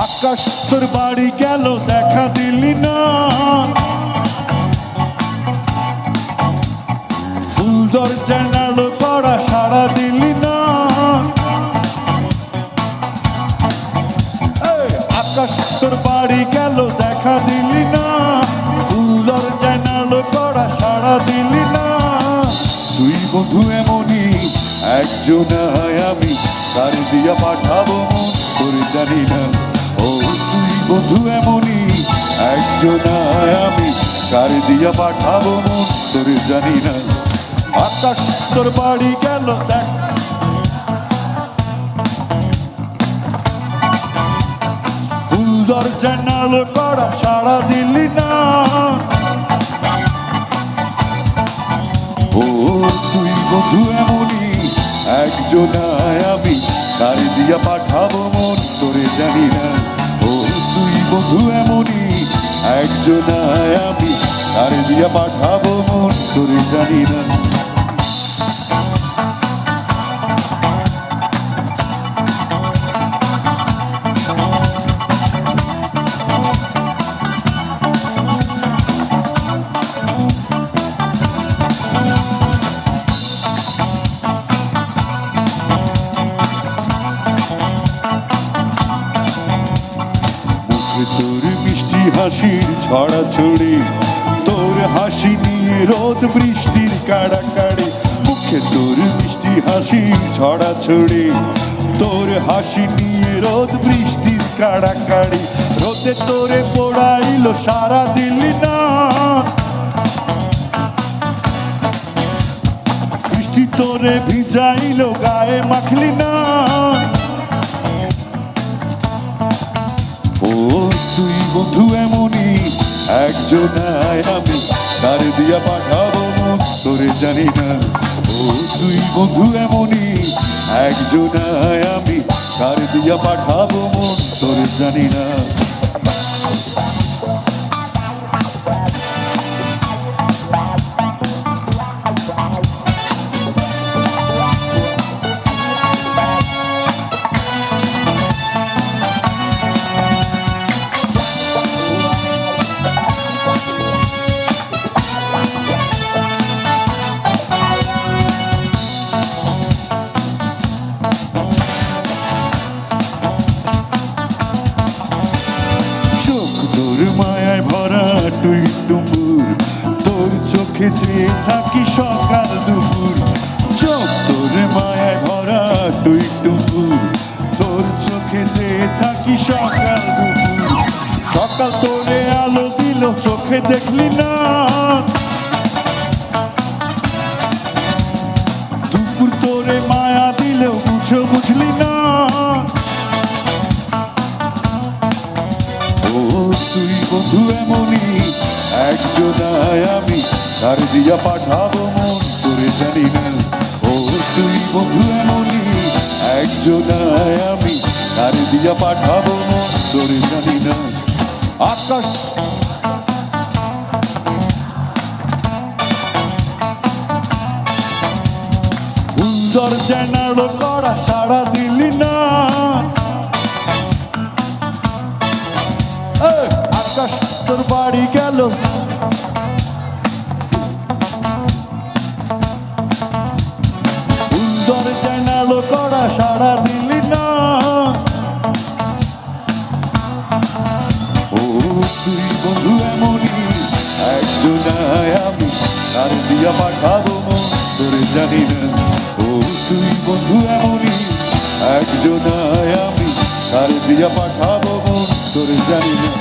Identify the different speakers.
Speaker 1: আকাশ তোর বাড়ি গেল দেখা দিলি না, ফুল দরজা নালো করা সাড়া দিলি না। আকাশ তোর বাড়ি গেল দেখা দিলি না, ফুল দরজা নালো করা সাড়া দিলি না। তুই বন্ধু এমনই একজন, আমি তার দিয়া পাঠাবো মন তোর জানি না। ও তুই বন্ধু এমনই একজন, আমি কার দিয়া পাঠাবো মন তোর জানি না। আকাশ তোর বাড়ি গেল দেখ, ফুল দরজা নালো করা সাড়া দিলি না। ও তুই বন্ধু এমনই একজন, আমি কার দিয়া পাঠাবো মন তোরে জানি না। ও তুই বন্ধু এমনই একজন, আমি কার দিয়া পাঠাবো মন তোরে জানি না। তোর মিষ্টি হাসির ছড়াছড়ি, তোর হাসি নিয়ে রোদ বৃষ্টির কাড়াকাড়ি। মুখে তোর মিষ্টি হাসির ছড়াছড়ি, তোর হাসি নিয়ে রোদ বৃষ্টির কাড়াকাড়ি। রোদে তোরে পোড়াইলো সারা দিলি না, বৃষ্টি তোরে ভিজাইলো গায়ে মাখলি না। ও তুই বন্ধু এমনই একজন, আমি কার দিয়া পাঠাবো মন তোরে জানি না। ও তুই বন্ধু এমনই একজন, আমি কার দিয়া পাঠাবো মন তোরে জানি না। তোর মায়ায় ভরা টুই টুম্বুর, তোর চোখে চেয়ে থাকি সকাল দুপুর। চোখ তোর মায়ায় ভরা টুই টুম্বুর, তোর চোখে চেয়ে থাকি সকাল দুপুর। সকাল তোরে আলো দিল চোখে দেখলি না, দুপুর তোরে মায়া দিলেও বুঝলি না। তুই বন্ধু এমনই একজন, আমি কার দিয়া পাঠাবো মন তোরে জানি না। ও তুই বন্ধু এমনই একজন, আমি কার দিয়া পাঠাবো মন তোরে জানি না। আকাশ সুন্দর জানালো করা সাড়া দিলি না। আকাশ তোর বাড়ি গেল, সুন্দর জানালো করা সাড়া দিলি না। ও তুই বন্ধু এমনই একজন, আমি কার দিয়া পাঠাবো মন তোরে জানি না। ও তুই বন্ধু এমনই একজন, আমি কার দিয়া পাঠাবো মন তোরে জানি না।